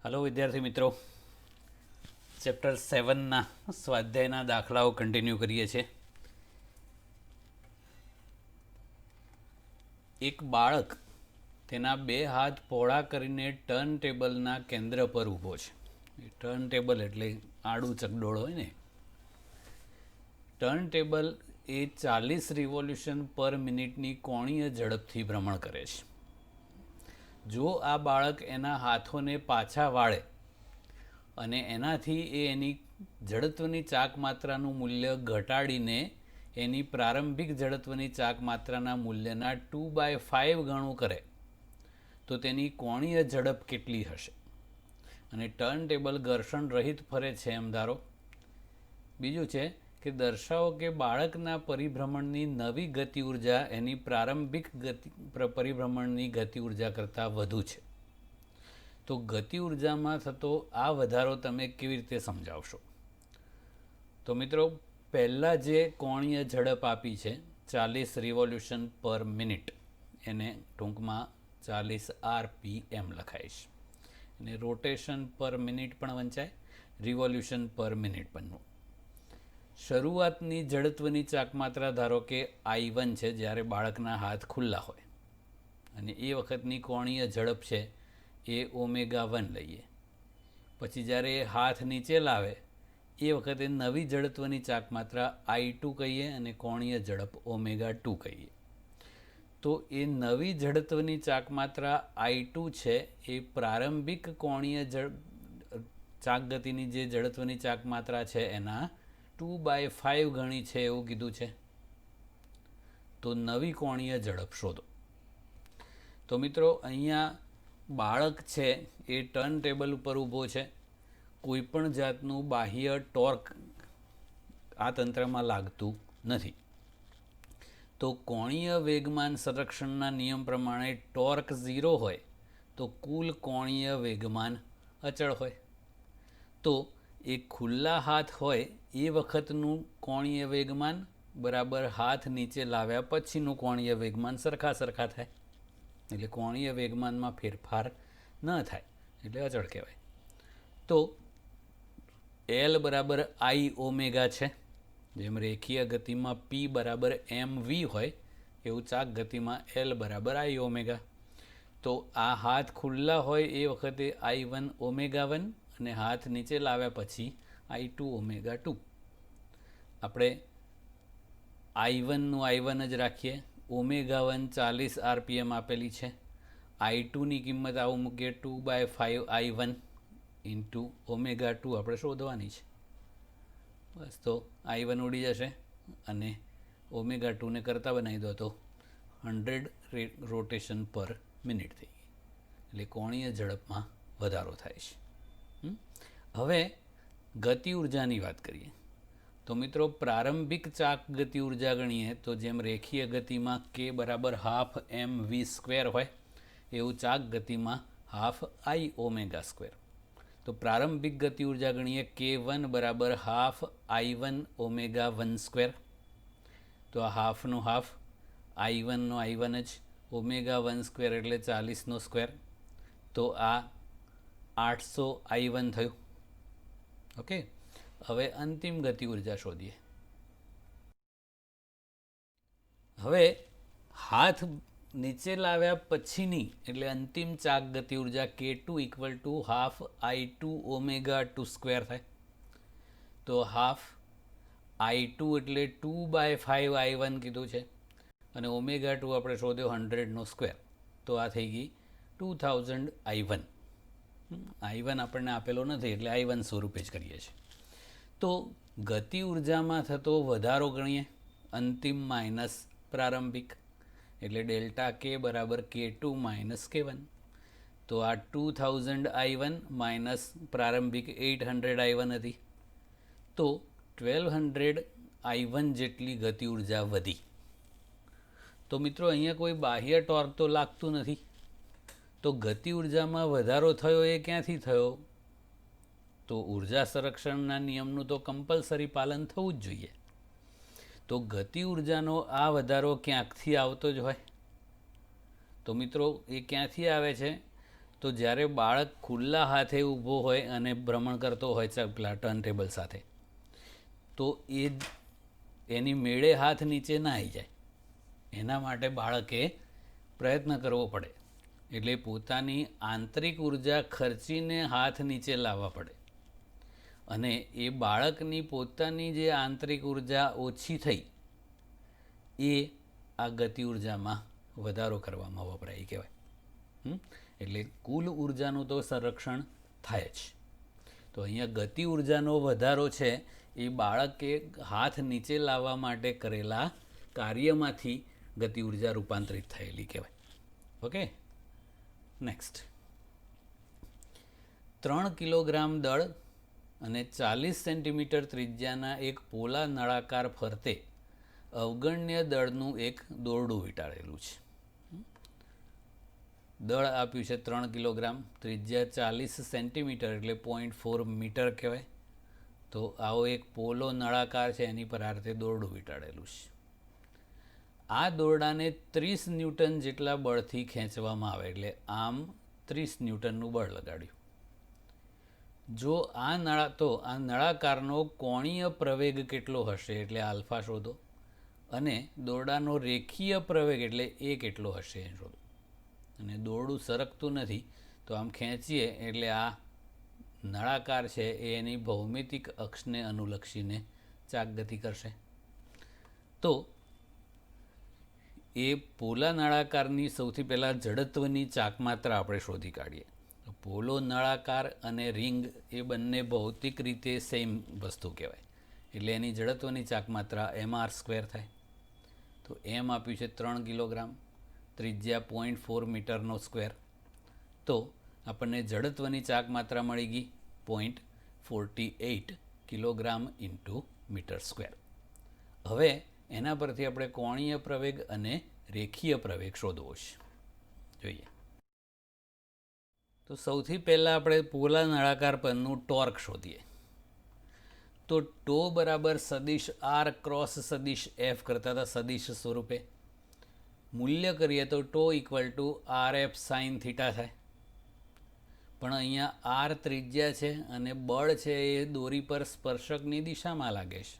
Hello विद्यार्थी मित्रों, chapter 7 स्वाध्यायના દાખલાઓ કન્ટિન્યુ કરીએ છીએ। એક બાળક તેના બે હાથ પહોળા કરીને ટર્ન ટેબલના કેન્દ્ર પર ઊભો છે। ટર્ન ટેબલ એટલે આડું ચકડોળ હોય ને। ટર્ન ટેબલ એ 40 રિવોલ્યુશન પર મિનિટની કોણીય ઝડપથી ભ્રમણ કરે છે। જો આ બાળક એના હાથોને પાછા વાળે અને એનાથી એની જડત્વની ચાક માત્રાનું મૂલ્ય ઘટાડીને એની પ્રારંભિક જડત્વની ચાક માત્રાના મૂલ્યના 2/5 ગણું કરે તો તેની કોણીય ઝડપ કેટલી હશે? અને ટર્ન ટેબલ ઘર્ષણ રહિત ફરે છે એમ ધારો। બીજું છે કે દર્શાવો કે બાળકના પરિભ્રમણની નવી ગતિ ઉર્જા એની પ્રારંભિક પરિભ્રમણની ગતિ ઉર્જા કરતાં વધુ છે। તો ગતિ ઉર્જામાં થતો આ વધારો તમે કેવી રીતે સમજાવશો? તો મિત્રો, પહેલાં જે કોણીય ઝડપ આપી છે 40 રિવોલ્યુશન પર મિનિટ, એને ટૂંકમાં 40 RPM લખાય છે। અને રોટેશન પર મિનિટ પણ વંચાય, રિવોલ્યુશન પર મિનિટ બનવું। શરૂઆતની જડત્વની ચાકમાત્રા ધારો કે I1 છે જ્યારે બાળકના હાથ ખુલ્લા હોય, અને એ વખતની કોણીય ઝડપ છે એ ω1 લઈએ। પછી જ્યારે એ હાથ નીચે લાવે એ વખતે નવી જડત્વની ચાકમાત્રા I2 કહીએ અને કોણીય ઝડપ ω2 કહીએ। તો એ નવી જડત્વની ચાકમાત્રા I2 છે એ પ્રારંભિક કોણીય ચાક ગતિની જે જડત્વની ચાકમાત્રા છે એના 2/5 ગણી છે એવું કીધું છે। તો નવી કોણીય ઝડપ શોધો। તો મિત્રો, અહીંયા બાળક છે એ ટર્ન ટેબલ ઉપર ઊભો છે, કોઈપણ જાતનું બાહ્ય ટોર્ક આ તંત્રમાં લાગતું નથી। તો કોણીય વેગમાન સંરક્ષણના નિયમ પ્રમાણે ટોર્ક 0 હોય તો કુલ કોણીય વેગમાન અચળ હોય। તો એ ખુલ્લા હાથ હોય એ વખતનું કોણીય વેગમાન બરાબર હાથ નીચે લાવ્યા પછીનું કોણીય વેગમાન સરખા થાય, એટલે કોણીય વેગમાનમાં ફેરફાર ન થાય એટલે અચળ કહેવાય। તો L બરાબર I ઓમેગા છે, જેમ રેખીય ગતિમાં P બરાબર mv હોય એવું ચાક ગતિમાં L બરાબર I ઓમેગા। તો આ હાથ ખુલ્લા હોય એ વખતે I1 ω1 અને હાથ નીચે લાવ્યા પછી I2 ω2। આપણે I1 નું I1 જ રાખીએ, ω1 40 RPM આપેલી છે, I2 ની કિંમત આવું મૂકીએ 2/5 I1 ઇન્ટુ ω2 આપણે શોધવાની છે। બસ, તો I1 ઉડી જશે અને ω2 ને કરતાં બનાવી દો તો 100 રોટેશન પર મિનિટ થઈ ગઈ, એટલે કોણીય ઝડપમાં વધારો થાય છે। હવે ગતિ ઉર્જાની વાત કરીએ તો મિત્રો, પ્રારંભિક ચાક ગતિ ઉર્જા ગણીએ તો જેમ રેખીય ગતિમાં K બરાબર ½mv² હોય એવું ચાક ગતિમાં ½ I ω²। તો પ્રારંભિક ગતિ ઉર્જા ગણીએ K1 બરાબર ½ I1 ω1²। તો આ હાફનું હાફ, I1 નો I1 જ, ω1² એટલે 40² તો આ 800 I1 થયું। ઓકે, હવે અંતિમ ગતિ ઉર્જા શોધીએ। હવે હાથ નીચે લાવ્યા પછીની એટલે અંતિમ ચાક ગતિ ઉર્જા K2 = ½ I2 ω2² થાય। તો ½ I2 એટલે 2/5 I1 કીધું છે, અને ω2 આપણે શોધ્યો 100², તો આ થઈ ગઈ 2000 I1। I1 આપણને આપેલો નથી એટલે I1 સ્વરૂપે જ કરીએ છીએ। તો ગતિ ઉર્જામાં થતો વધારો ગણીએ, અંતિમ માઇનસ પ્રારંભિક, એટલે ડેલ્ટા K બરાબર K2 - K1। તો આ 2000 I1 માઇનસ પ્રારંભિક 800 I1 હતી, તો 1200 I1 જેટલી ગતિ ઉર્જા વધી। તો મિત્રો, અહીંયા કોઈ બાહ્ય ટોર્ક તો લાગતું નથી, તો ગતિ ઉર્જામાં વધારો થયો એ ક્યાંથી થયો? તો ઉર્જા સંરક્ષણના નિયમનું તો કમ્પલસરી પાલન થવું જ જોઈએ। તો ગતિ ઉર્જાનો આ વધારો ક્યાંકથી આવતો જ હોય। તો મિત્રો, એ ક્યાંથી આવે છે? તો જ્યારે બાળક ખુલ્લા હાથે ઊભો હોય અને ભ્રમણ કરતો હોય પેલા ટર્ન ટેબલ સાથે, તો એની મેળે હાથ નીચે ના આવી જાય. એના માટે બાળકે પ્રયત્ન કરવો પડે. એટલે પોતાની આંતરિક ઉર્જા ખર્ચીને હાથ નીચે લાવવા પડે. અને એ બાળકની પોતાની જે આંતરિક ઉર્જા ઓછી થઈ એ આ ગતિ ઉર્જામાં વધારો કરવામાં વપરાય કહેવાય. એટલે કુલ ઉર્જાનું તો સંરક્ષણ થાય જ. તો અહીંયા ગતિ ઉર્જાનો વધારો છે એ બાળકે હાથ નીચે લાવવા માટે કરેલા કાર્યમાંથી ગતિ ઉર્જા રૂપાંતરિત થયેલી કહેવાય. Okay, next. 3 કિલોગ્રામ દળ અને 40 સેન્ટીમીટર ત્રિજ્યાના એક પોલા નળાકાર ફરતે અવગણ્ય દળનું એક દોરડું વીંટાળેલું છે. દળ આપ્યું છે 3 કિલોગ્રામ, ત્રિજ્યા 40 સેન્ટીમીટર એટલે 0.4 મીટર કહેવાય. તો આવો એક પોલો નળાકાર છે, એની પર આ રીતે દોરડું વીંટાળેલું છે. આ દોરડાને 30 ન્યૂટન જેટલા બળથી ખેંચવામાં આવે, એટલે આમ 30 ન્યૂટનનું બળ લગાડ્યું. જો આ નળાકારનો કોણીય પ્રવેગ કેટલો હશે, એટલે આલ્ફા શોધો, અને દોરડાનો રેખીય પ્રવેગ એટલે એ કેટલો હશે એ શોધો. અને દોરડું સરકતું નથી, તો આમ ખેંચીએ એટલે આ નળાકાર છે એ એની ભૌમિતિક અક્ષને અનુલક્ષીને ચાક ગતિ કરશે. તો એ પોલા નળાકારની સૌથી પહેલાં જડત્વની ચાકમાત્રા આપણે શોધી કાઢીએ. પોલો નળાકાર અને રિંગ એ બંને ભૌતિક રીતે સેમ વસ્તુ કહેવાય, એટલે એની જડત્વની ચાકમાત્રા mr² થાય. તો એમ આપ્યું છે 3 કિલોગ્રામ, ત્રિજ્યા 0.4 મીટરનો સ્ક્વેર. તો આપણને જડત્વની ચાકમાત્રા મળી ગઈ 0.48 કિલોગ્રામ ઇન્ટુ મીટર સ્ક્વેર. હવે એના પરથી આપણે કોણીય પ્રવેગ અને રેખીય પ્રવેગ શોધવો છે. જોઈએ તો સૌથી પહેલાં આપણે પોલા નળાકાર પરનું ટોર્ક શોધીએ. તો ટો બરાબર સદિશ આર ક્રોસ સદિશ એફ કરતા હતા સદિશ સ્વરૂપે. મૂલ્ય કરીએ તો tau equal to R F sine theta થાય. પણ અહીંયા આર ત્રિજ્યા છે અને બળ છે એ દોરી પર સ્પર્શકની દિશામાં લાગે છે.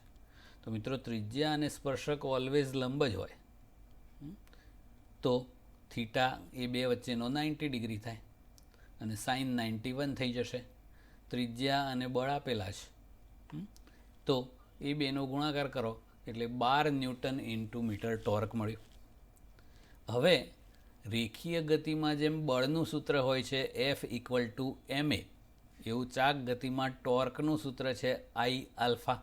તો મિત્રો ત્રિજ્યા અને સ્પર્શક ઓલવેઝ લંબ જ હોય. તો થીટા એ બે વચ્ચેનો 90 ડિગ્રી થાય અને સાઇન 91 થઈ જશે. ત્રિજ્યા અને બળ આપેલા છે, તો એ બેનો ગુણાકાર કરો એટલે 12 ન્યૂટન ઇન્ટુ મીટર ટોર્ક મળ્યું. હવે રેખીય ગતિમાં જેમ બળનું સૂત્ર હોય છે F ઇક્વલ ટુ ma, એવું ચાક ગતિમાં ટોર્કનું સૂત્ર છે I આલ્ફા.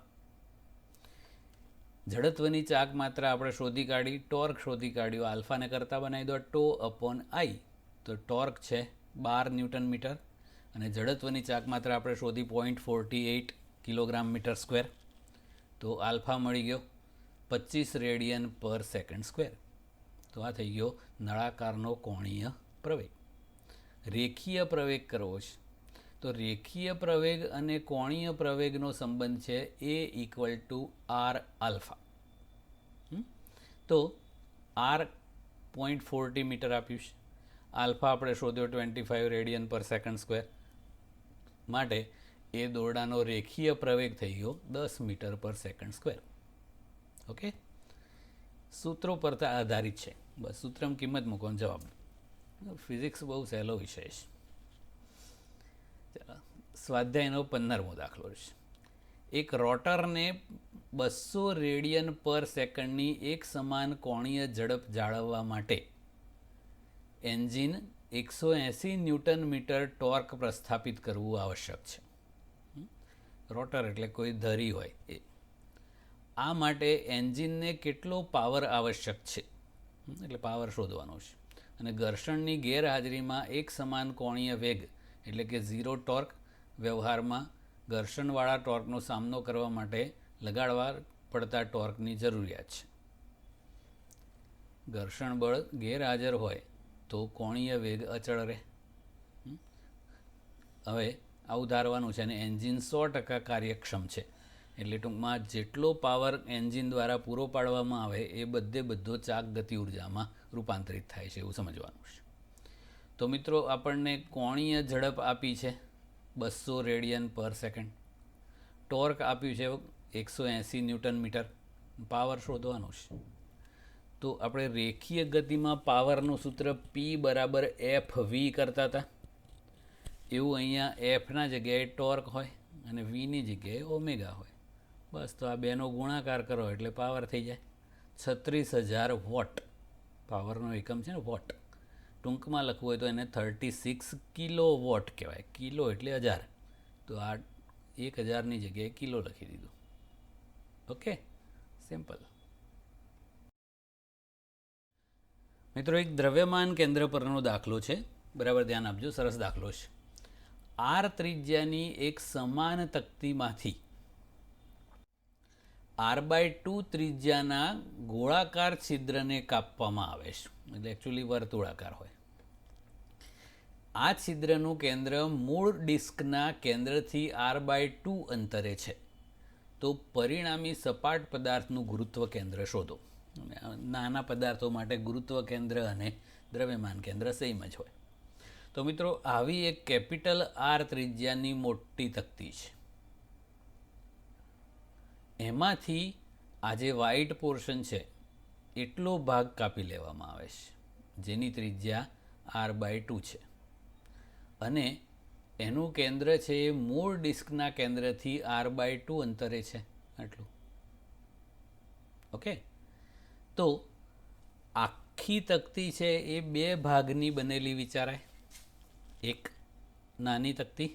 જડત્વની ચાક માત્રા આપણે શોધી કાઢી, ટોર્ક શોધી કાઢ્યું, આલ્ફાને કરતાં બનાવી દો ટો અપોન I. તો ટોર્ક છે 12 ન્યૂટન મીટર અને જડત્વની ચાક માત્રા આપણે શોધી 0.48 કિલોગ્રામ મીટર સ્ક્વેર. તો આલ્ફા મળી ગયો 25 રેડિયન પર સેકન્ડ સ્ક્વેર. તો આ થઈ ગયો નળાકારનો કોણીય પ્રવેગ. રેખીય પ્રવેગ કરવો છે, તો રેખીય પ્રવેગ અને કોણીય પ્રવેગનો સંબંધ છે A equal to r alpha. તો આર 0.40 મીટર આપ્યું છે, આલ્ફા આપણે શોધ્યો 25 રેડિયન પર સેકન્ડ સ્ક્વેર. માટે એ દોરડાનો રેખીય પ્રવેગ થઈ ગયો 10 મીટર પર સેકન્ડ સ્ક્વેર. ઓકે, સૂત્રો પર આધારિત છે, બસ સૂત્રમાં કિંમત મૂકવાનો જવાબ. ફિઝિક્સ બહુ સહેલો વિષય છે. ચાલો, સ્વાધ્યાયનો 15મો દાખલો છે. એક રોટરને 200 રેડિયન પર સેકન્ડની એક સમાન કોણીય ઝડપ જાળવવા માટે એન્જિન 180 ન્યૂટન મીટર ટોર્ક પ્રસ્થાપિત કરવું આવશ્યક છે. રોટર એટલે કોઈ ધરી હોય એ. આ માટે એન્જિનને કેટલો પાવર આવશ્યક છે, એટલે પાવર શોધવાનો છે. અને ઘર્ષણની ગેરહાજરીમાં એક સમાન કોણીય વેગ એટલે કે ઝીરો ટોર્ક વ્યવહારમાં ઘર્ષણવાળા ટોર્કનો સામનો કરવા માટે લગાડવા પડતા ટોર્કની જરૂરિયાત છે. ઘર્ષણ બળ ગેરહાજર હોય તો કોણીય વેગ અચળ રહે. હવે આવું ધારવાનું છે અને એન્જિન 100% કાર્યક્ષમ છે, એટલે ટૂંકમાં જેટલો પાવર એન્જિન દ્વારા પૂરો પાડવામાં આવે એ બધો ચાક ગતિ ઉર્જામાં રૂપાંતરિત થાય છે એવું સમજવાનું છે. તો મિત્રો આપણને કોણીય ઝડપ આપી છે 200 રેડિયન પર સેકન્ડ, ટોર્ક આપ્યું છે 180 ન્યૂટન મીટર, પાવર શોધવાનું છે. તો આપણે રેખીય ગતિમાં પાવરનું સૂત્ર P બરાબર FV કરતા હતા, એવું અહીંયા એફના જગ્યાએ ટોર્ક હોય અને વીની જગ્યાએ ઓમેગા હોય. બસ તો આ બેનો ગુણાકાર કરો એટલે પાવર થઈ જાય 36,000 વોટ. પાવરનો એકમ છે ને વોટ, ટૂંકમાં લખવું હોય તો એને 36 કિલો વોટ કહેવાય. કિલો એટલે 1000, તો આ 1000ની જગ્યાએ કિલો લખી દીધું. Okay, simple. મિત્રો એક દ્રવ્યમાન કેન્દ્ર પરનો દાખલો છે, બરાબર ધ્યાન આપજો, સરસ દાખલો છે. આર ત્રિજ્યાની એક સમાન તક્તીમાંથી R/2 ત્રિજ્યાના ગોળાકાર છિદ્રને કાપવામાં આવે છે, એટલે એકચ્યુઅલી વર્તુળાકાર હોય. આ છિદ્રનું કેન્દ્ર મૂળ ડિસ્કના કેન્દ્રથી R/2 અંતરે છે. તો પરિણામી સપાટ પદાર્થનું ગુરુત્વ કેન્દ્ર શોધો. નાના પદાર્થો માટે ગુરુત્વ કેન્દ્ર અને દ્રવ્યમાન કેન્દ્ર સેમ જ હોય. તો મિત્રો આવી એક કેપિટલ આર ત્રિજ્યાની મોટી તકતી છે. એમાંથી આ જે વ્હાઇટ પોર્શન છે એટલો ભાગ કાપી લેવામાં આવે છે, જેની ત્રિજ્યા R/2 છે, અને એનું કેન્દ્ર છે એ મૂળ ડિસ્કના કેન્દ્રથી R/2 અંતરે છે, આટલું. ઓકે, તો આખી તકતી છે એ બે ભાગની બનેલી વિચારાય. એક નાની તકતી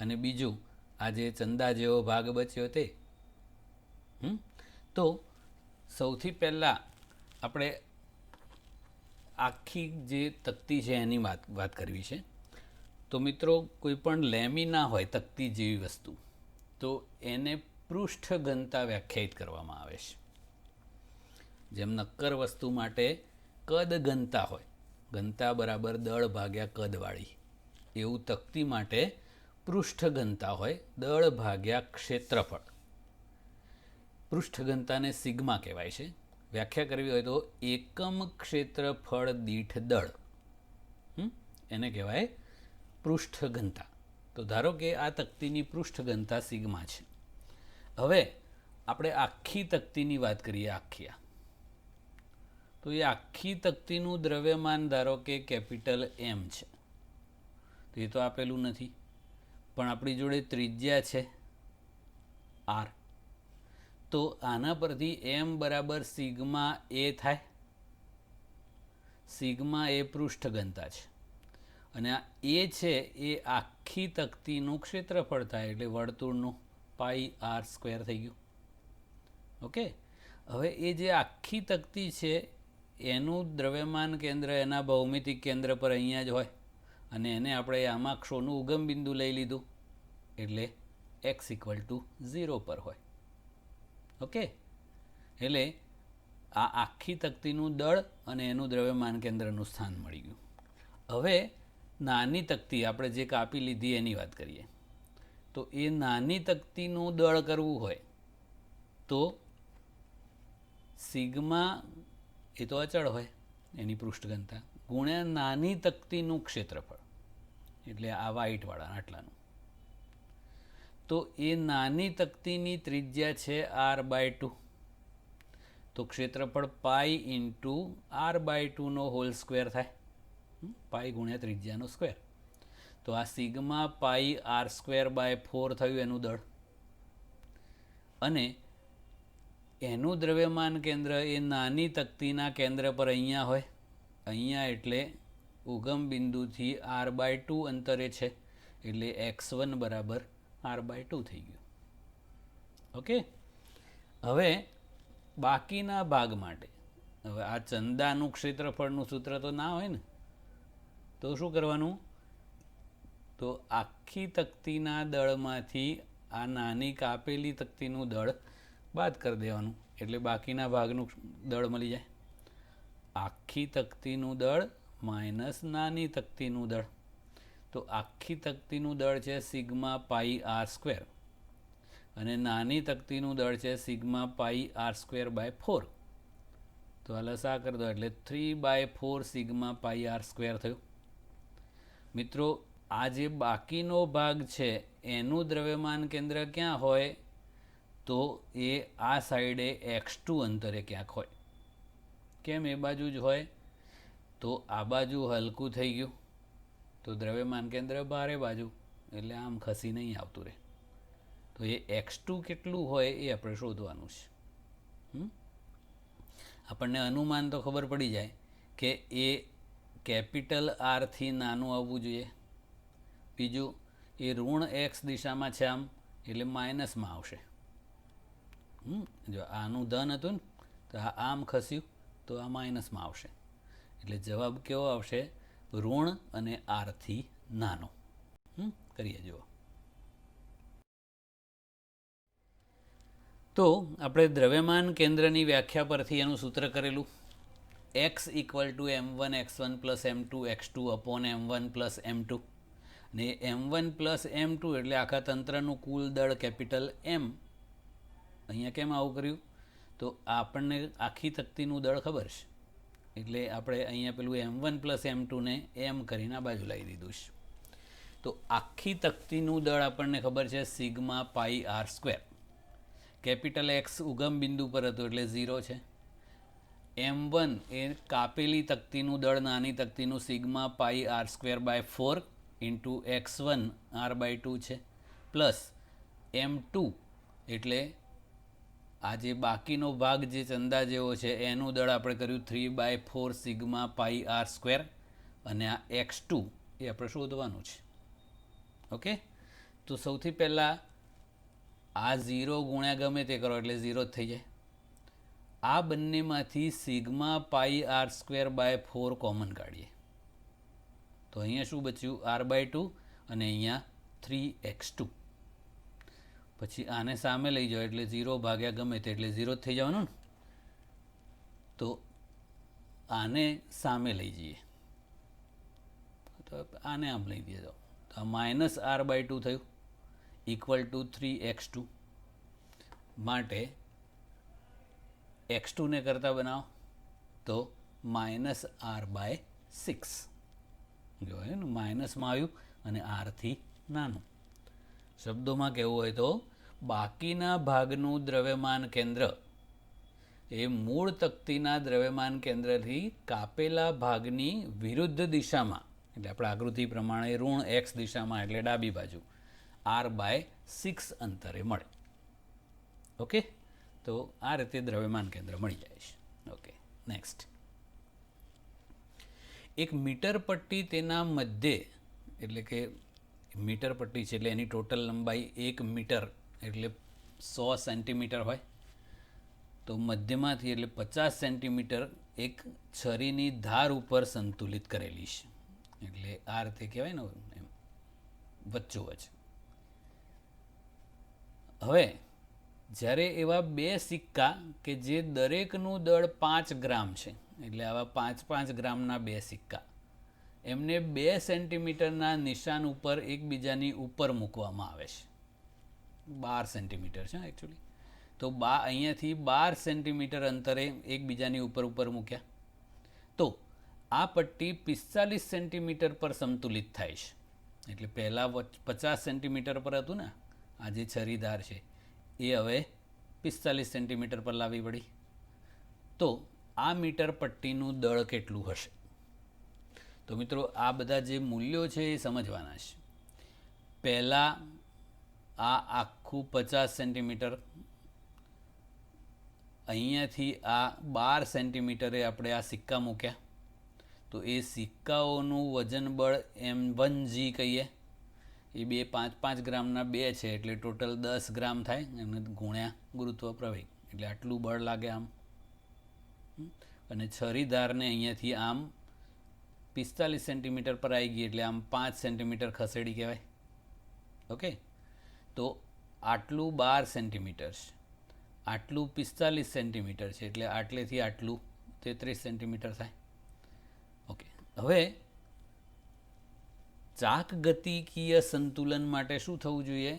અને બીજું આ જે ચંદા જેવો ભાગ બચ્યો તે. તો સૌથી પહેલાં આપણે આખી જે તકતી છે એની વાત કરવી છે. તો મિત્રો કોઈ પણ લેમિના હોય તકતી જેવી વસ્તુ, તો એને પૃષ્ઠ ઘનતા વ્યાખ્યાયિત કરવામાં આવે છે. જેમ નક્કર વસ્તુ માટે કદ ઘનતા હોય, ઘનતા બરાબર દળ ભાગ્યા કદવાળી, એવું તકતી માટે પૃષ્ઠ ઘનતા હોય દળ ભાગ્યા ક્ષેત્રફળ. પૃષ્ઠ ઘનતાને સિગ્મા કહેવાય છે. વ્યાખ્યા કરવી હોય તો એકમ ક્ષેત્રફળ દીઠ દળ, એને કહેવાય પૃષ્ઠ ઘનતા. તો ધારો કે આ તકતીની પૃષ્ઠ ઘનતા સિગ્મા છે. હવે આપણે આખી તકતીની વાત કરીએ. આખી તો એ આખી તકતીનું દ્રવ્યમાન ધારો કે કેપિટલ M છે. તો એ તો આપેલું નથી, પણ આપણી જોડે ત્રિજ્યા છે R. તો આના પરથી M બરાબર સિગ્મા A થાય. સિગ્મા એ પૃષ્ઠ ઘનતા છે અને આ A છે એ આખી તકતીનું ક્ષેત્રફળ થાય, એટલે વર્તુળનું πr² થઈ ગયું. ઓકે, હવે એ જે આખી તકતી છે એનું દ્રવ્યમાન કેન્દ્ર એના ભૌમિતિક કેન્દ્ર પર અહીંયા જ હોય, અને એને આપણે આમાક્ષોનું ઉગમ બિંદુ લઈ લીધું, એટલે x = 0 પર હોય. ઓકે, એટલે આ આખી તકતીનું દળ અને એનું દ્રવ્યમાન કેન્દ્રનું સ્થાન મળી ગયું. હવે નાની તકતી આપણે જે કાપી લીધી એની વાત કરીએ. તો એ નાની તકતીનું દળ કરવું હોય તો સિગ્મા એ તો અચળ હોય એની પૃષ્ઠ ઘનતા, ગુણ્યા નાની તકતીનું ક્ષેત્રફળ, એટલે આ વ્હાઇટવાળા આટલાનું. તો એ નાની તકતીની ત્રિજ્યા છે R/2. તો ક્ષેત્રફળ પાઈ ઇન્ટુ R/2 હોલ સ્ક્વેર થાય, પાઈ ગુણ્યા ત્રિજ્યાનો સ્ક્વેર. તો આ સિગ્મા પાઈ R²/4 થયું એનું દળ, અને એનું દ્રવ્યમાન કેન્દ્ર એ નાની તકતીના કેન્દ્ર પર અહીંયા હોય. અહીંયા એટલે ઉગમ બિંદુથી R/2 અંતરે છે, એટલે x1 બરાબર R/2 થઈ ગયું. ઓકે, હવે બાકીના ભાગ માટે, હવે આ ચંદાનું ક્ષેત્રફળનું સૂત્ર તો ના હોય ને, તો શું કરવાનું? તો આખી તકતીના દળમાંથી આ નાની કાપેલી તકતીનું દળ બાદ કરી દેવાનું, એટલે બાકીના ભાગનું દળ મળી જાય. આખી તકતીનું દળ માઇનસ નાની તકતીનું દળ. તો આખી તકતીનું દળ છે સિગ્મા પાઈ R², અને નાની તકતીનું દળ છે સિગ્મા પાઈ R²/4. તો આ લસા કરી દો એટલે 3/4 સિગ્મા પાઈ R² થયું. મિત્રો આ જે બાકીનો ભાગ છે એનું દ્રવ્યમાન કેન્દ્ર ક્યાં હોય તો એ આ સાઈડે x2 અંતરે ક્યાંક હોય. કેમ એ બાજુ જ હોય તો આ બાજુ હલકું થઈ ગયું તો દ્રવ્યમાન કેન્દ્ર ભારે બાજુ એટલે આમ ખસી નહીં આવતું રહે. તો એ x2 કેટલું હોય એ આપણે શોધવાનું છે. આપણને અનુમાન તો ખબર પડી જાય કે એ કેપિટલ R થી નાનું આવવું જોઈએ. બીજું એ ઋણ x દિશામાં છે આમ એટલે માઇનસમાં આવશે. જો આનું ધન હતું ને તો આ આમ ખસ્યું તો આ માઇનસમાં આવશે. એટલે જવાબ કેવો આવશે? ઋણ અને R થી નાનો. કરીએ જુઓ. તો આપણે દ્રવ્યમાન કેન્દ્રની વ્યાખ્યા પરથી એનું સૂત્ર કરેલું x = m1 x1 + m2 x2 / m1 + m2 ને m1 + m2 એટલે આખા તંત્રનું કુલ દળ કેપિટલ M. અહીંયા કેમ આવું કર્યું તો આપણને આખી તક્તિનું દળ ખબર છે એટલે આપણે અહીંયા પેલું m1 + m2 ને m કરીને આ બાજુ લાવી દીધું છે. તો આખી તક્તિનું દળ આપણને ખબર છે σ πr². કેપિટલ X ઉગમ બિંદુ પર હતું એટલે 0 છે. m1 એ કાપેલી તક્તિનું દળ નાની તક્તિનું σ πr²/4 × x1 r/2 છે પ્લસ m2 એટલે આ જે બાકીનો ભાગ જે ચંદા જેવો છે એનું દળ આપણે કર્યું 3/4 σ πr² અને આ x2 એ આપણે શોધવાનું છે. ઓકે, તો સૌથી પહેલાં આ 0 ગુણ્યા ગમે તે કરો એટલે 0 જ થઈ જાય. આ બંનેમાંથી σ πr²/4 કોમન કાઢીએ તો અહીંયા શું બચ્યું? r/2 અને અહીંયા 3x2. પછી આને સામે લઈ જાઓ એટલે 0 ભાગ્યા ગમે તે એટલે 0 જ થઈ જવાનું ને. તો આને સામે લઈ જઈએ તો આને આમ લઈ દઈએ તો આ -r/2 થયું = 3x2. માટે x2 ને કરતા બનાવો તો -r/6 જોયું ને, માઇનસમાં આવ્યું અને r થી નાનું. શબ્દોમાં કહેવું હોય તો બાકીના ભાગનું દ્રવ્યમાન કેન્દ્ર એ મૂળ તક્તિના દ્રવ્યમાન કેન્દ્રથી કાપેલા ભાગની વિરુદ્ધ દિશામાં એટલે આપણા આકૃતિ પ્રમાણે ઋણ x દિશામાં એટલે ડાબી બાજુ r/6 અંતરે મળે. ઓકે, તો આ રીતે દ્રવ્યમાન કેન્દ્ર મળી જાય છે. Okay, next. એક મીટર પટ્ટી તેના મધ્યે એટલે કે મીટર પટ્ટી છે એટલે એની ટોટલ લંબાઈ 1 મીટર એટલે 100 સેન્ટીમીટર હોય. તો મધ્યમાંથી એટલે 50 સેન્ટીમીટર એક છરીની ધાર ઉપર સંતુલિત કરેલી છે. એટલે આ રીતે કહેવાય ને એમ વચ્ચોવચ. હવે જ્યારે એવા બે સિક્કા કે જે દરેકનું દળ 5 ગ્રામ છે એટલે આવા 5-5 ગ્રામના બે સિક્કા એમને 2 સેન્ટીમીટરના નિશાન ઉપર એકબીજાની ઉપર મૂકવામાં આવે છે. 12 સેન્ટીમીટર છે એકચ્યુઅલી. તો અહીંયાથી 12 સેન્ટીમીટર અંતરે એકબીજાની ઉપર મૂક્યા તો આ પટ્ટી 45 સેન્ટીમીટર પર સંતુલિત થાય છે. એટલે પહેલાં 50 સેન્ટીમીટર પર હતું ને આ જે છરીધાર છે એ હવે 45 સેન્ટીમીટર પર લાવવી પડી. તો આ મીટર પટ્ટીનું દળ કેટલું હશે? તો મિત્રો આ બધા જે મૂલ્યો છે એ સમજવાના છે. પહેલાં આ આખું 50 સેન્ટીમીટર અહીંયાથી આ 12 સેન્ટીમીટરે આપણે આ સિક્કા મૂક્યા તો એ સિક્કાઓનું વજન બળ m1g કહીએ. એ બે 5-5 ગ્રામના બે છે એટલે ટોટલ 10 ગ્રામ થાય અને ગુણ્યા ગુરુત્વ પ્રવેગ એટલે આટલું બળ લાગે આમ. અને છરીધારને અહીંયાથી આમ 45 સેન્ટીમીટર પર આવી ગઈ એટલે આમ 5 સેન્ટીમીટર ખસેડી કહેવાય. ઓકે, તો આટલું 12 સેન્ટીમીટર છે, આટલું 45 સેન્ટીમીટર છે એટલે આટલેથી આટલું 33 સેન્ટીમીટર થાય. ઓકે, હવે ચાક ગતિકીય સંતુલન માટે શું થવું જોઈએ?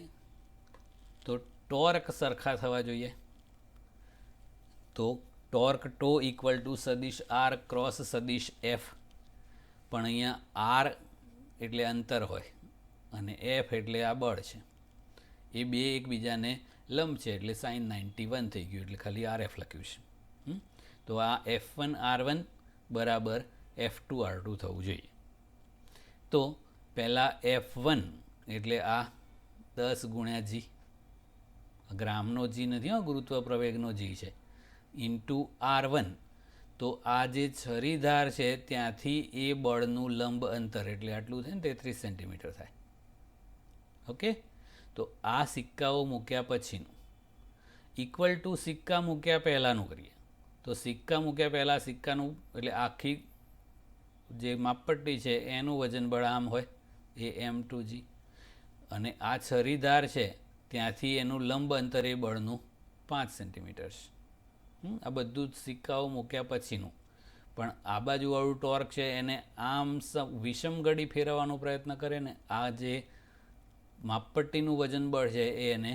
તો ટોર્ક સરખા થવા જોઈએ. તો ટોર્ક ટો = સદિશ r ક્રોસ સદિશ f. પણ અહીંયા r એટલે અંતર હોય અને એફ એટલે આ બળ છે. એ બે એકબીજાને લંબ છે એટલે સાઇન 91 થઈ ગયું, એટલે ખાલી RF લખ્યું છે. તો આ F1 R1 બરાબર F2 R2 થવું જોઈએ. તો પહેલાં F1 એટલે આ 10 ગુણ્યા G, ગ્રામનો G નથી, ગુરુત્વ પ્રવેગનો G છે, ઇન્ટુ R1. તો આ જે છરીધાર છે ત્યાંથી એ બળનું લંબ અંતર એટલે આટલું થાય ને 33 સેન્ટીમીટર થાય. ઓકે, તો આ સિક્કાઓ મૂક્યા પછીનું ઇક્વલ ટુ સિક્કા મૂક્યા પહેલાંનું કરીએ. તો સિક્કા મૂક્યા પહેલાં સિક્કાનું એટલે આખી જે માપપટ્ટી છે એનું વજન બળ આમ હોય એ M2G, અને આ છરીધાર છે ત્યાંથી એનું લંબ અંતર એ બળનું 5 સેન્ટીમીટર છે. આ બધું જ સિક્કાઓ મૂક્યા પછીનું. પણ આ બાજુવાળું ટોર્ક છે એને આમ વિષમ ગડી ફેરવવાનો પ્રયત્ન કરે ને આ જે માપપટ્ટીનું વજન બળ છે એને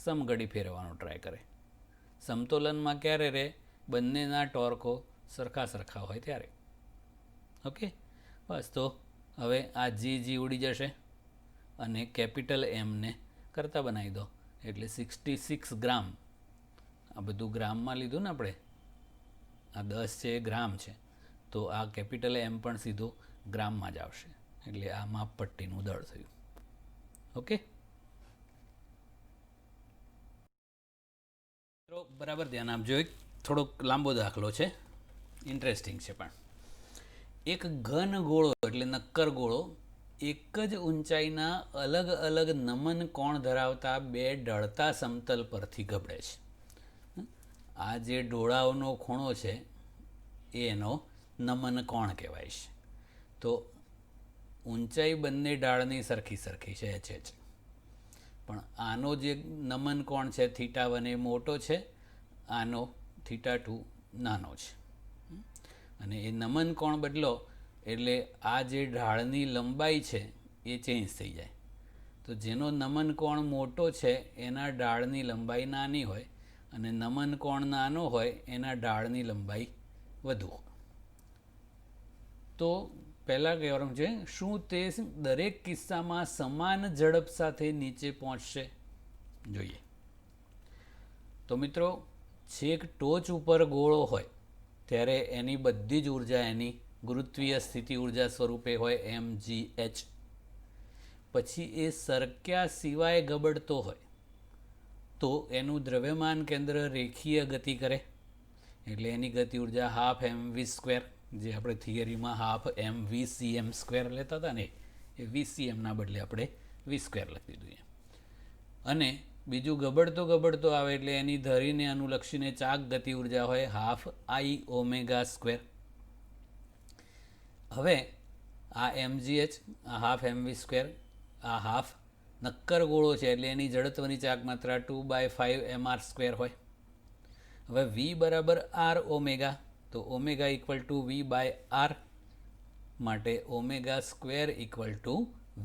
સમગડી ફેરવવાનો ટ્રાય કરે. સમતોલનમાં ક્યારે રહે? બંનેના ટોર્કો સરખા હોય ત્યારે. ઓકે, બસ. તો હવે આ જી ઉડી જશે અને કેપિટલ એમને કરતા બનાવી દો એટલે 66 ગ્રામ. આ બધું ગ્રામમાં લીધું ને આપણે, આ 10 છે એ ગ્રામ છે, તો આ કેપિટલ એમ પણ સીધું ગ્રામમાં જ આવશે, એટલે આ માપપટ્ટીનું દળ થયું. ઓકે, બરાબર ધ્યાન આપજો. એક થોડોક લાંબો દાખલો છે, ઇન્ટરેસ્ટિંગ છે પણ. એક ઘન ગોળો એટલે નક્કર ગોળો એક જ ઊંચાઈના અલગ અલગ નમન કોણ ધરાવતા બે ઢળતા સમતલ પરથી ગબડે છે. આ જે ઢોળાવનો ખૂણો છે એનો નમન કોણ કહેવાય છે. તો ઊંચાઈ બંને ઢાળની સરખી છે H. પણ આનો જે નમન કોણ છે θ1 એ મોટો છે, આનો θ2 નાનો છે. અને એ નમન કોણ બદલો એટલે આ જે ઢાળની લંબાઈ છે એ ચેન્જ થઈ જાય. તો જેનો નમન કોણ મોટો છે એના ઢાળની લંબાઈ નાની હોય, અને નમન કોણ નાનો હોય એના ઢાળની લંબાઈ વધુ હોય. તો પહેલાં કહેવાનું છે, શું તે દરેક કિસ્સામાં સમાન ઝડપ સાથે નીચે પહોંચશે? જોઈએ. તો મિત્રો, છેક ટોચ ઉપર ગોળો હોય ત્યારે એની બધી જ ઉર્જા એની ગુરુત્વીય સ્થિતિ ઉર્જા સ્વરૂપે હોય mgh. પછી એ સરક્યા સિવાય ગબડતો હોય તો એનું દ્રવ્યમાન કેન્દ્ર રેખીય ગતિ કરે એટલે એની ગતિ ઉર્જા હાફ mv², જે આપણે થિયરીમાં હાફ mvcm² લેતા હતા ને, એ vcmના બદલે આપણે v² લખી દીધું. અને બીજું ગબડતો આવે એટલે એની ધરીને અનુલક્ષીને ચાક ગતિ ઉર્જા હોય હાફ I⍵². હવે આ mgh, આ હાફ mv², આ હાફ નક્કર ગોળો છે એટલે એની જડત્વની ચાક માત્રા 2/5 mr² હોય. હવે v બરાબર r⍵, તો ઓમેગા ઇક્વલ ટુ v/r, માટે ω² ઇક્વલ ટુ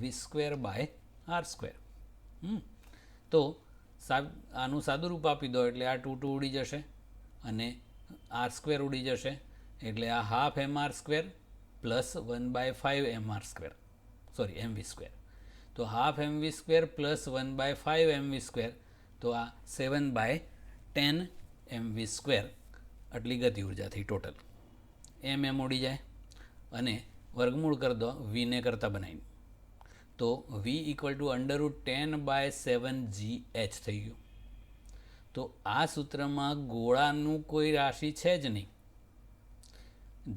v²/r². તો આનું સાદું રૂપ આપી દો એટલે આ 2 ઉડી જશે અને r² ઉડી જશે, એટલે આ half mr² plus 1/5 mr², sorry mv². તો હાફ mv² પ્લસ 1/5 mv², તો આ 7/10 mv². આટલી ગતિ ઉર્જા થઈ ટોટલ. એમ ઉડી જાય અને વર્ગમૂળ કરી દો વીને કરતાં બનાવીને, તો v ઇક્વલ ટુ √10/7gh થઈ ગયું. તો આ સૂત્રમાં ગોળાનું કોઈ રાશિ છે જ નહીં.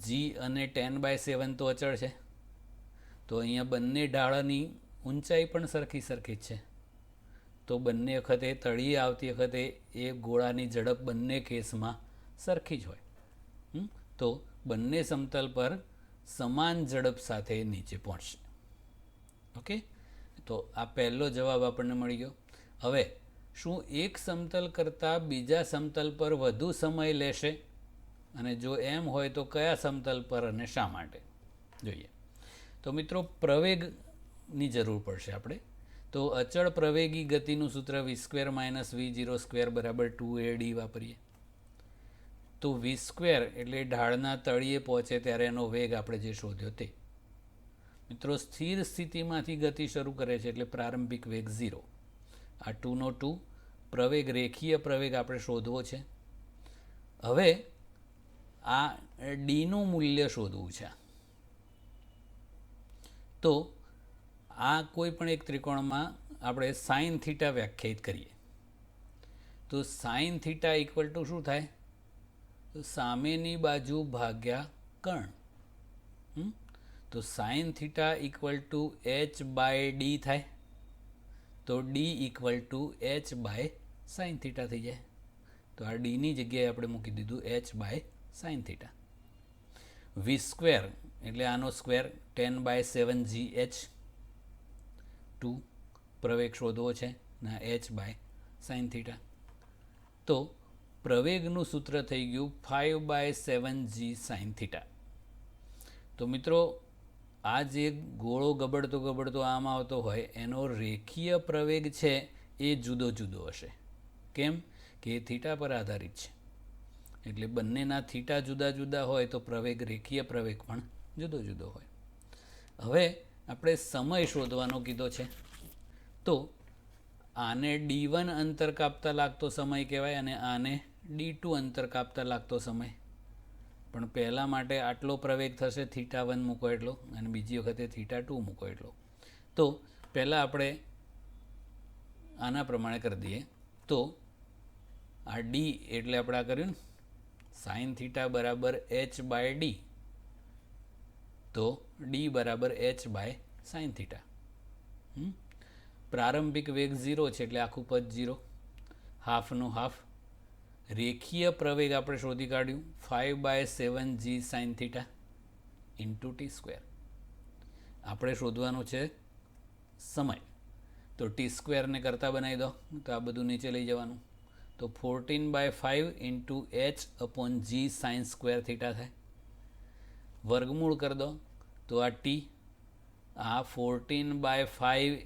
g અને 10/7 તો અચળ છે, તો અહીંયા બંને ઢાળની ઊંચાઈ પણ સરખી જ છે. તો બંને વખતે તળિયે આવતી વખતે એ ગોળાની ઝડપ બંને કેસમાં સરખી જ હોય. તો બંને સમતલ પર સમાન ઝડપ સાથે નીચે પહોંચશે. ઓકે, તો આ પહેલો જવાબ આપણને મળી ગયો. હવે શું એક સમતલ કરતાં બીજા સમતલ પર વધુ સમય લેશે? અને જો એમ હોય તો કયા સમતલ પર અને શા માટે? જોઈએ. તો મિત્રો, પ્રવેગની જરૂર પડશે આપણે. તો અચળ પ્રવેગી ગતિનું સૂત્ર v² - v02 બરાબર 2ad વાપરીએ. તો v² એટલે ઢાળના તળિયે પહોંચે ત્યારે એનો વેગ આપણે જે શોધ્યો તે. મિત્રો સ્થિર સ્થિતિમાંથી ગતિ શરૂ કરે છે એટલે પ્રારંભિક વેગ 0. આ 2નો 2 પ્રવેગ, રેખીય પ્રવેગ આપણે શોધવો છે. હવે આ ડીનું મૂલ્ય શોધવું છે. તો આ કોઈ પણ એક ત્રિકોણમાં આપણે સાઇન થીટા વ્યાખ્યાયિત કરીએ. તો સાઇન થીટા ઇક્વલ ટુ શું થાય? તો સામેની બાજુ ભાગ્યા કર્ણ. તો sine theta equal to h by d થાય. તો d equal to h by sine theta થઈ જાય. તો આ ડીની જગ્યાએ આપણે મૂકી દીધું h by sine theta. V square એટલે આનો સ્ક્વેર 10/7 GH2 પ્રવેગ શોધવો છે ના એચ બાય સાઇન થીટા. તો પ્રવેગનું સૂત્ર થઈ ગયું 5/7 G સાઇન થીટા. તો મિત્રો આ જે ગોળો ગબડતો આમ આવતો હોય એનો રેખીય પ્રવેગ છે એ જુદો જુદો હશે. કેમ કે એ થીટા પર આધારિત છે. એટલે બંનેના થીટા જુદા જુદા હોય તો પ્રવેગ, રેખીય પ્રવેગ પણ જુદો જુદો હોય. હવે આપણે સમય શોધવાનો કીધો છે. તો આને D1 અંતર કાપતા લાગતો સમય કહેવાય અને આને D2 અંતર કાપતા લાગતો સમય. પણ પહેલાં માટે આટલો પ્રવેગ થશે θ1 મૂકો એટલો અને બીજી વખતે θ2 મૂકો એટલો. તો પહેલાં આપણે આના પ્રમાણે કરી દઈએ. તો આ ડી એટલે આપણે આ કર્યું ને સાઇન થીટા બરાબર એચ બાય ડી. તો ડી બરાબર એચ બાય સાઇન થીટા. પ્રારંભિક વેગ 0 છે એટલે આખું પદ 0, હાફનું હાફ. રેખીય પ્રવેગ આપણે શોધી કાઢ્યું 5/7 G sine theta into T square. આપણે શોધવાનું છે સમય. તો ટી સ્ક્વેરને કરતાં બનાવી દો તો આ બધું નીચે લઈ જવાનું. તો 14/5 into h upon g sine square theta થાય. વર્ગમૂળ કરી દો તો આ ટી, આ 14/5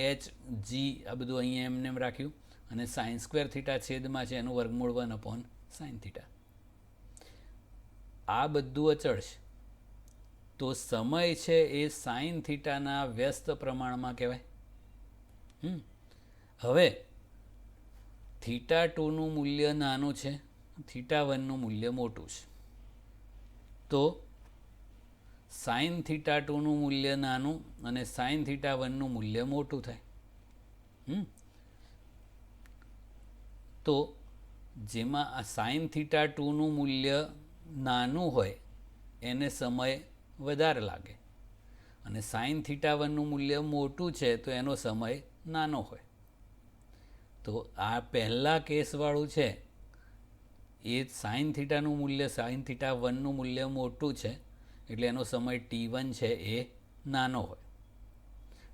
એચ જી, આ બધું અહીંયા એમને એમ રાખ્યું અને સાઇન સ્ક્વેર થીટા છેદમાં છે એનું વર્ગમૂળ 1 અપોન સાઇન થીટા. આ બધું અચળ છે. તો સમય છે એ સાઇન થીટાના વ્યસ્ત પ્રમાણમાં કહેવાય. હવે θ2નું મૂલ્ય નાનું છે, θ1નું મૂલ્ય મોટું છે. તો સાઇન θ2નું મૂલ્ય નાનું અને સાઇન θ1નું મૂલ્ય મોટું થાય. તો જેમાં આ સાઇન θ2નું મૂલ્ય નાનું હોય એને સમય વધારે લાગે અને સાઇન θ1નું મૂલ્ય મોટું છે તો એનો સમય નાનો હોય. તો આ પહેલા કેસવાળું છે એ સાઇન થીટાનું મૂલ્ય સાઇન θ1નું મૂલ્ય મોટું છે એટલે એનો સમય t1 છે એ નાનો હોય.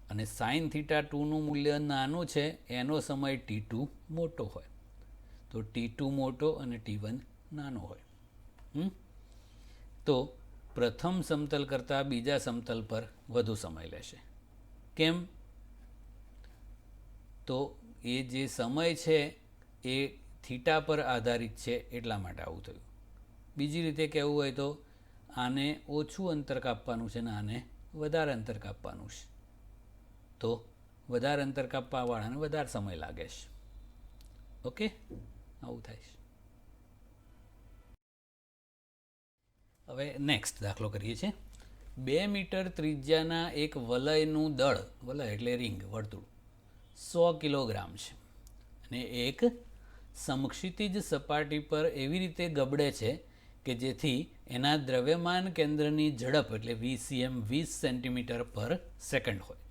અને સાઇન θ2નું મૂલ્ય નાનું છે એનો સમય t2 મોટો હોય. તો t2 મોટો અને t1 નાનો હોય. તો પ્રથમ સમતલ કરતાં બીજા સમતલ પર વધુ સમય લેશે. કેમ? તો એ જે સમય છે એ થીટા પર આધારિત છે એટલા માટે આવું થયું. બીજી રીતે કહેવું હોય તો આને ઓછું અંતર કાપવાનું છે ને આને વધારે અંતર કાપવાનું છે. તો વધારે અંતર કાપવાવાળાને વધારે સમય લાગે છે. ઓકે, આવું થાય છે. હવે નેક્સ્ટ દાખલો કરીએ છીએ. 2 મીટર ત્રિજ્યાના એક વલયનું દળ, વલય એટલે રિંગ, વર્તુળ, 100 કિલોગ્રામ છે અને એક સમક્ષિતિજ સપાટી પર એવી રીતે ગબડે છે કે જેથી એના દ્રવ્યમાન કેન્દ્રની ઝડપ એટલે VCM 20 સેન્ટીમીટર પર સેકન્ડ હોય.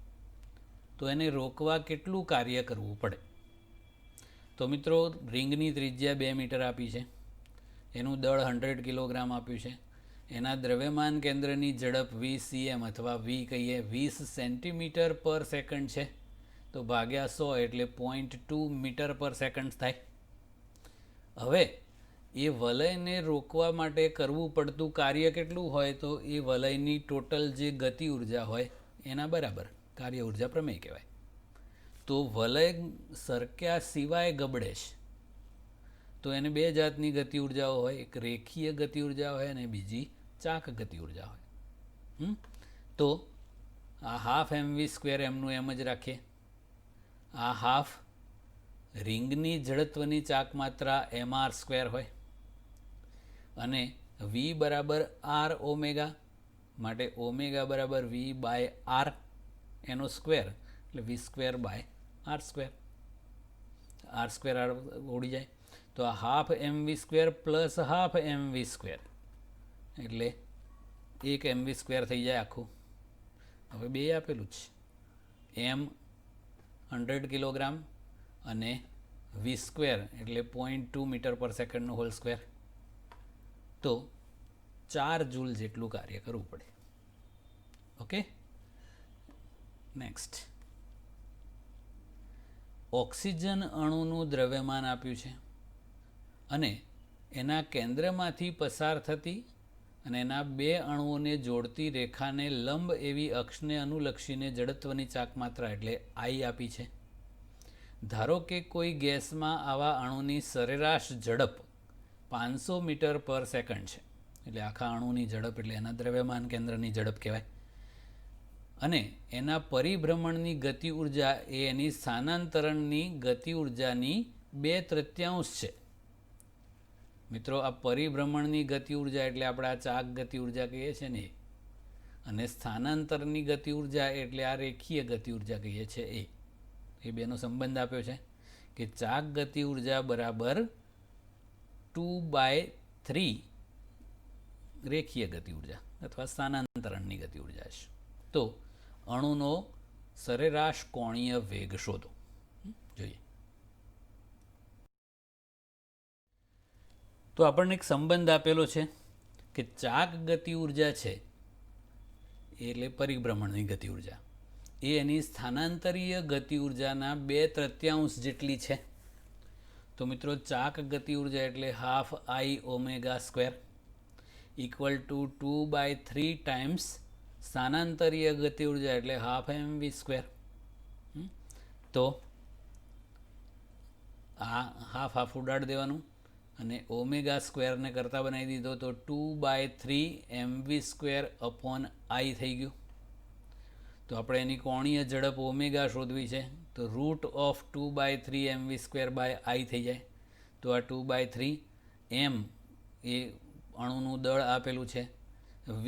તો એને રોકવા કેટલું કાર્ય કરવું પડે? તો મિત્રો રિંગની ત્રિજ્યા 2 મીટર આપી છે, એનું દળ 100 કિલોગ્રામ આપ્યું છે, એના દ્રવ્યમાન કેન્દ્રની ઝડપ VCM અથવા V કહીએ 20 સેન્ટીમીટર પર સેકન્ડ છે. તો ભાગ્યા 100 એટલે 0.2 મીટર પર સેકન્ડ થાય. હવે એ વલયને રોકવા માટે કરવું પડતું કાર્ય કેટલું હોય? તો એ વલયની ટોટલ જે ગતિ ઉર્જા હોય એના બરાબર કાર્ય ઉર્જા પ્રમેય કહેવાય. તો વલય સરક્યા સિવાય ગબડે છે તો એને બે જાતની ગતિ ઉર્જાઓ હોય, એક રેખીય ગતિ ઉર્જા હોય અને બીજી ચાક ગતિ ઉર્જા હોય. તો આ હાફ mv² એમનું એમ જ રાખીએ. આ હાફ રિંગની જડત્વની ચાક માત્રા mr² હોય અને v બરાબર r ઓમેગા માટે ઓમેગા બરાબર v/r એનો સ્ક્વેર એટલે v²/r². r² ઉડી જાય તો આ half mv² plus half mv² એટલે 1 mv² થઈ જાય આખું. હવે બે આપેલું છે m 100 કિલોગ્રામ અને v² એટલે 0.2 મીટર પર સેકન્ડનો હોલ સ્ક્વેર. તો 4 જૂલ જેટલું કાર્ય કરવું પડે. Okay, next. ઓક્સિજન અણુનું દ્રવ્યમાન આપ્યું છે અને એના કેન્દ્રમાંથી પસાર થતી અને એના બે અણુઓને જોડતી રેખાને લંબ એવી અક્ષને અનુલક્ષીને જડત્વની ચાક માત્રા એટલે I આપી છે. ધારો કે કોઈ ગેસમાં આવા અણુની સરેરાશ ઝડપ 500 મીટર પર સેકન્ડ છે, એટલે આખા અણુની ઝડપ એટલે એના દ્રવ્યમાન કેન્દ્રની ઝડપ કહેવાય. અને એના પરિભ્રમણની ગતિ ઉર્જા એ એની સ્થાનાંતરણની ગતિ ઉર્જાની 2/3 છે. મિત્રો, આ પરિભ્રમણની ગતિ ઉર્જા એટલે આપણે આ ચાક ગતિ ઉર્જા કહીએ છીએ ને, અને સ્થાનાંતરની ગતિ ઉર્જા એટલે આ રેખીય ગતિ ઉર્જા કહીએ છીએ એ બેનો સંબંધ આપ્યો છે કે ચાક ગતિ ઉર્જા બરાબર 2/3 રેખીય ગતિ ઉર્જા અથવા સ્થાનાંતરણની ગતિ ઉર્જા છે. તો અણુનો સરેરાશ કોણીય વેગ શોધો. જોઈએ તો આપણને એક સંબંધ આપેલો છે કે ચાક ગતિ ઉર્જા છે એટલે પરિભ્રમણની ગતિ ઉર્જા એ એની સ્થાનાંતરીય ગતિ ઉર્જાના 2/3 જેટલી છે. તો મિત્રો, ચાક ગતિ ઉર્જા એટલે half I omega equal to 2/3 times સ્થાનાંતરીય ગતિ ઉર્જા એટલે હાફ mv². તો આ હાફ ઉડાડી દેવાનું અને ઓમેગા² ને કરતાં બનાવી દીધો તો 2/3 mv²/I થઈ ગયું. તો આપણે એની કોણીય ઝડપ ઓમેગા શોધવી છે તો √2/3 mv²/I થઈ જાય. તો આ 2/3 m એ અણુનું દળ આપેલું છે, v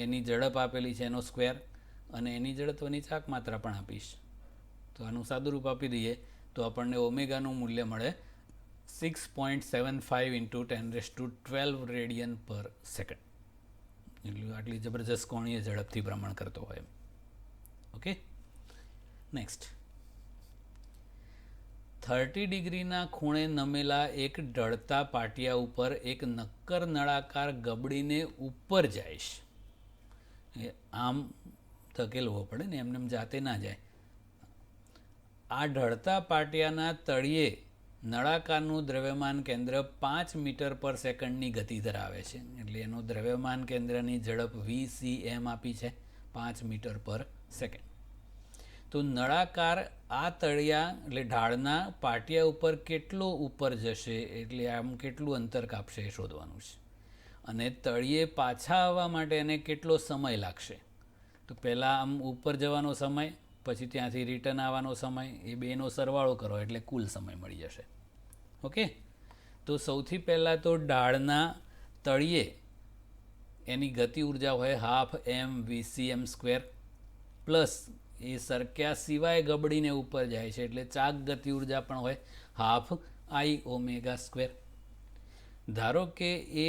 એની ઝડપ આપેલી છે એનો સ્ક્વેર, અને એની જડત્વની ચાક માત્રા પણ આપીશ. તો આનું સાદુરૂપ આપી દઈએ તો આપણને ઓમેગાનું મૂલ્ય મળે 6.75 × 1012 રેડિયન પર સેકન્ડ. એટલે આટલી જબરજસ્ત કોણીય ઝડપથી ભ્રમણ કરતો હોય. Okay, next. 30 ડિગ્રીના ખૂણે નમેલા એક ઢળતા પાટિયા ઉપર એક નક્કર નળાકાર ગબડીને ઉપર જાય છે. આમ ધકેલવો પડે ને, એમને જાતે ના જાય. આ ઢળતા પાટિયાના તળિયે નળાકારનું દ્રવ્યમાન કેન્દ્ર 5 મીટર પર સેકન્ડની ગતિ ધરાવે છે. એટલે એનું દ્રવ્યમાન કેન્દ્રની ઝડપ vcm આપી છે 5 મીટર પર સેકન્ડ. તો નળાકાર આ તળિયા એટલે ઢાળના પાટિયા ઉપર કેટલો ઉપર જશે એટલે આમ કેટલું અંતર કાપશે એ શોધવાનું છે. અને તળિયે પાછા આવવા માટે એને કેટલો સમય લાગશે. તો પહેલાં આમ ઉપર જવાનો સમય, પછી ત્યાંથી રિટર્ન આવવાનો સમય, એ બેનો સરવાળો કરો એટલે કુલ સમય મળી જશે. ઓકે, તો સૌથી પહેલાં તો ઢાળના તળિયે એની ગતિ ઉર્જા હોય હાફ mvcm² પ્લસ એ સરક્યા સિવાય ગબડીને ઉપર જાય છે એટલે ચાક ગતિ ઉર્જા પણ હોય હાફ I ઓમેગા². ધારો કે એ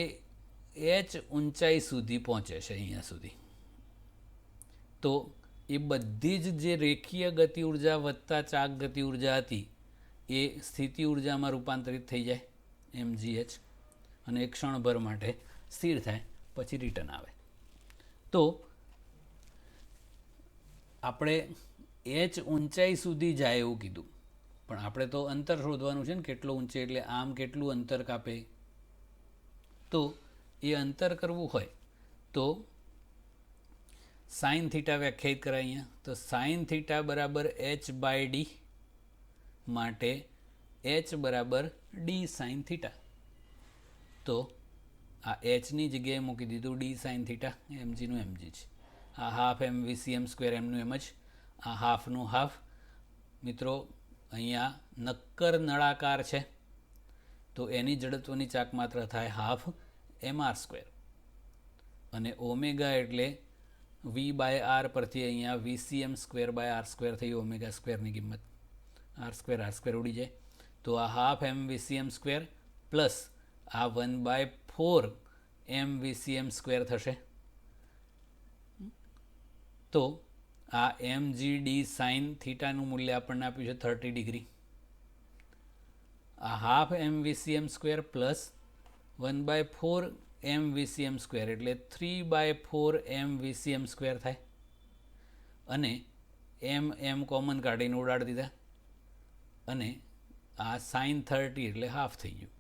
h ઊંચાઈ સુધી પહોંચે છે અહીંયા સુધી, તો એ બધી જ જે રેખીય ગતિ ઉર્જા વત્તા ચાક ગતિ ઉર્જા હતી એ સ્થિતિ ઉર્જામાં રૂપાંતરિત થઈ જાય mgh, અને એક ક્ષણભર માટે સ્થિર થાય પછી રિટર્ન આવે. તો આપણે h ઊંચાઈ સુધી જાય એવું કીધું, પણ આપણે તો અંતર શોધવાનું છે ને, કેટલો ઊંચે એટલે આમ કેટલું અંતર કાપે. તો એ અંતર કરવું હોય તો સાઇન થીટા વ્યાખ્યાયિત કરાય અહીંયા. તો સાઇન થીટા બરાબર h/d માટે h બરાબર d સાઇન થીટા. તો આ hની જગ્યાએ મૂકી દીધું d સાઇન થીટા, mgનું mg છે. આ હાફ mvcm² એમનું એમ જ, આ હાફનું હાફ. મિત્રો અહીંયા નક્કર નળાકાર છે તો એની જડત્વની ચાક માત્રા થાય હાફ mr², અને ઓમેગા એટલે v/r પરથી અહીંયા vcm²/r² થઈ, ઓમેગા² ની કિંમત r² ઉડી જાય. તો આ હાફ mvcm² પ્લસ આ 1/4 mvcm² થશે. તો આ mgd sin થીટાનું મૂલ્ય આપણને આપ્યું છે 30 ડિગ્રી. આ હાફ mvcm² પ્લસ 1/4 mvcm² એટલે 3/4 mvcm² થાય, અને m કોમન કાઢીને ઉડાડી દીધા, અને આ sin 30 એટલે હાફ થઈ ગયું.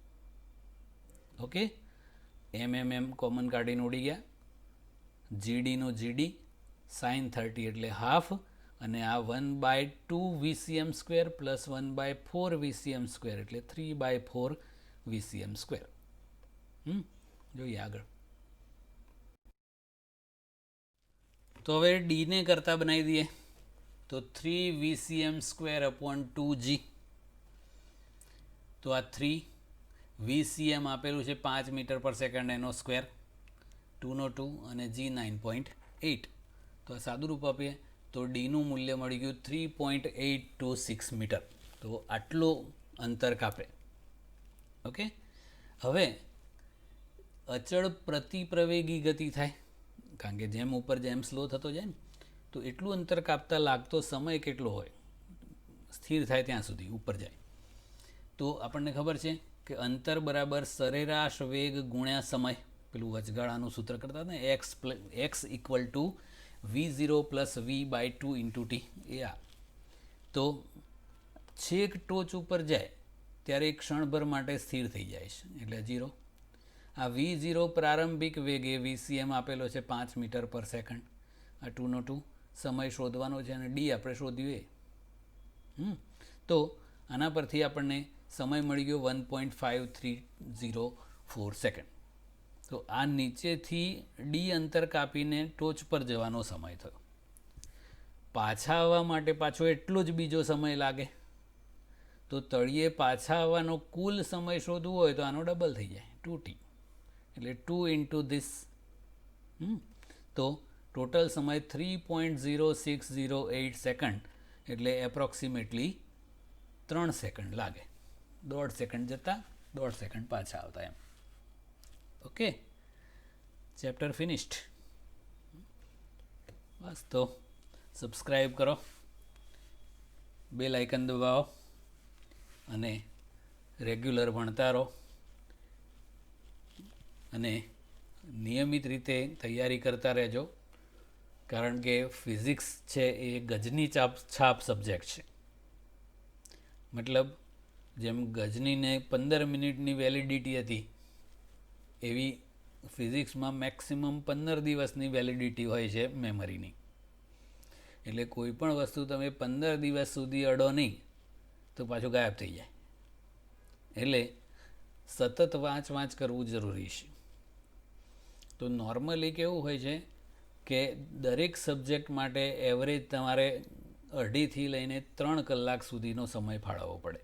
ઓકે, m કોમન કાઢીને ઉડી ગયા, gd નો gd, sin 30 એટલે હાફ, અને આ 1/2 vcm² પ્લસ 1/4 vcm² એટલે 3/4 vcm². જોઈએ આગળ. તો હવે d ને કરતા બનાવી દઈએ. તો 3 vcm²/2g. તો આ 3 vcm આપેલું છે 5 મીટર પર સેકન્ડ, એનો સ્ક્વેર 2 નો 2 અને g 9.8. તો આ સાદું રૂપ આપીએ તો ડીનું મૂલ્ય મળી ગયું 3.826 મીટર. તો આટલું અંતર કાપે. ઓકે, હવે અચળ પ્રતિપ્રવેગી ગતિ થાય, કારણ કે જેમ ઉપર જેમ સ્લો થતો જાય ને, તો એટલું અંતર કાપતા લાગતો સમય કેટલો હોય, સ્થિર થાય ત્યાં સુધી ઉપર જાય. તો આપણને ખબર છે કે અંતર બરાબર સરેરાશ વેગ ગુણ્યા સમય, પેલું વચગાળાનું સૂત્ર કરતા ને, x = v0 + v/2 × t. એ આ તો છેક ટોચ ઉપર જાય ત્યારે ક્ષણભર માટે સ્થિર થઈ જાય છે, એટલે 0. આ v0 પ્રારંભિક વેગે vcm આપેલો છે 5 મીટર પર સેકન્ડ, આ 2 નો 2 સમય શોધવાનો છે, અને ડી આપણે શોધ્યું એ. તો આના પરથી આપણને સમય મળી ગયો 1.5304 સેકન્ડ. તો આ નીચેથી ડી અંતર કાપીને ટોચ પર જવાનો સમય થયો. પાછા આવવા માટે પાછો એટલો જ બીજો સમય લાગે. તો તળિયે પાછા આવવાનો કુલ સમય શોધવો હોય તો આનો ડબલ થઈ જાય, 2t, એટલે 2 × this. તો ટોટલ સમય 3.0608 સેકન્ડ, એટલે એપ્રોક્સિમેટલી 3 સેકન્ડ લાગે. 1.5 સેકન્ડ જતા, 1.5 સેકન્ડ પાછા આવતા એમ. Okay, chapter finished. બસ, તો સબસ્ક્રાઈબ કરો, બેલ આઇકન દબાવો, અને રેગ્યુલર ભણતા રહો, અને નિયમિત રીતે તૈયારી કરતા રહેજો, કારણ કે ફિઝિક્સ છે એ ગજની છાપ સબ્જેક્ટ છે. મતલબ જેમ ગજનીને 15 મિનિટની વેલિડિટી હતી, એવી ફિઝિક્સમાં મેક્સિમમ 15 દિવસની વેલિડિટી હોય છે મેમરીની. એટલે કોઈ પણ વસ્તુ તમે 15 દિવસ સુધી અડો નહીં તો પાછું ગાયબ થઈ જાય. એટલે સતત વાંચ કરવું જરૂરી છે. તો નોર્મલી કેવું હોય છે કે દરેક સબ્જેક્ટ માટે એવરેજ તમારે 2.5થી લઈને 3 કલાક સુધીનો સમય ફાળવવો પડે,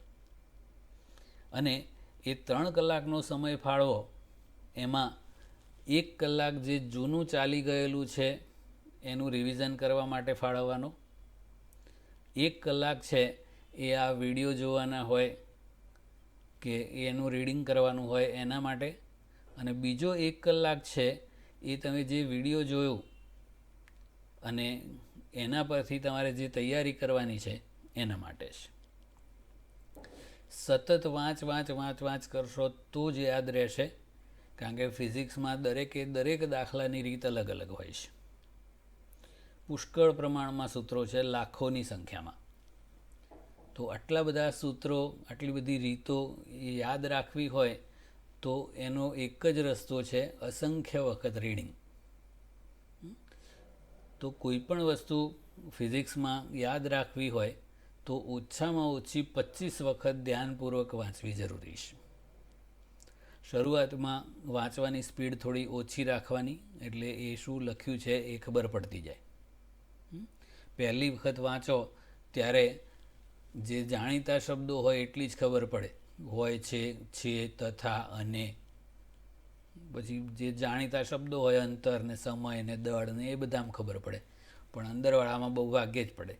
અને એ 3 કલાકનો સમય ફાળવો, એમાં 1 કલાક જે જૂનું ચાલી ગયેલું છે એનું રિવિઝન કરવા માટે ફાળવવાનો, 1 કલાક છે એ આ વિડીયો જોવાના હોય કે એનું રીડિંગ કરવાનું હોય એના માટે, અને બીજો 1 કલાક છે એ તમે જે વિડીયો જોયો અને એના પરથી તમારે જે તૈયારી કરવાની છે એના માટે છે. સતત વાંચ કરશો તો જ યાદ રહેશે, કારણ કે ફિઝિક્સમાં દરેક દાખલાની રીત અલગ અલગ હોય છે. પુષ્કળ પ્રમાણમાં સૂત્રો છે, લાખોની સંખ્યામાં. તો આટલા બધા સૂત્રો, આટલી બધી રીતો યાદ રાખવી હોય તો એનો એક જ રસ્તો છે, અસંખ્ય વખત રીડિંગ. તો કોઈ પણ વસ્તુ ફિઝિક્સમાં યાદ રાખવી હોય તો ઓછામાં ઓછી 25 વખત ધ્યાનપૂર્વક વાંચવી જરૂરી છે. શરૂઆતમાં વાંચવાની સ્પીડ થોડી ઓછી રાખવાની, એટલે એ શું લખ્યું છે એ ખબર પડતી જાય. પહેલી વખત વાંચો ત્યારે જે જાણીતા શબ્દો હોય એટલી જ ખબર પડે, હોય છે, તથા, અને. પછી જે જાણીતા શબ્દો હોય અંતર ને સમય ને દળ ને એ બધામાં ખબર પડે, પણ અંદરવાળામાં બહુ ભાગ્યે જ પડે.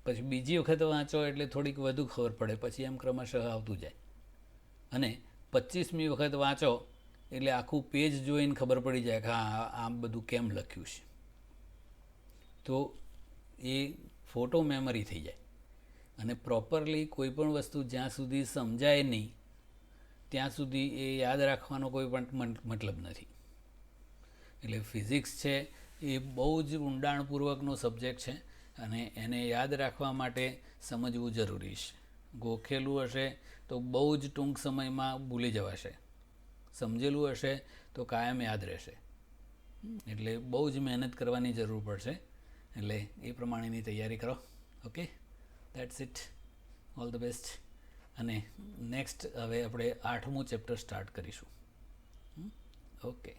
પછી બીજી વખત વાંચો એટલે થોડીક વધુ ખબર પડે, પછી એમ ક્રમશઃ આવતું જાય. અને 25મી વખત વાંચો એટલે આખું પેજ જોઈને ખબર પડી જાય કે હા આમ બધું કેમ લખ્યું છે. તો એ ફોટો મેમરી થઈ જાય. અને પ્રોપરલી કોઈ પણ વસ્તુ જ્યાં સુધી સમજાય નહીં ત્યાં સુધી એ યાદ રાખવાનો કોઈ પણ મતલબ નથી. એટલે ફિઝિક્સ છે એ બહુ જ ઊંડાણપૂર્વકનો સબ્જેક્ટ છે, અને એને યાદ રાખવા માટે સમજવું જરૂરી છે. ગોખેલું હશે તો બહુ જ ટૂંક સમયમાં ભૂલી જવાશે, સમજેલું હશે તો કાયમ યાદ રહેશે. એટલે બહુ જ મહેનત કરવાની જરૂર પડશે. એટલે એ પ્રમાણેની તૈયારી કરો. Okay, that's it. All the best. અને નેક્સ્ટ હવે આપણે 8મું ચેપ્ટર સ્ટાર્ટ કરીશું. ઓકે.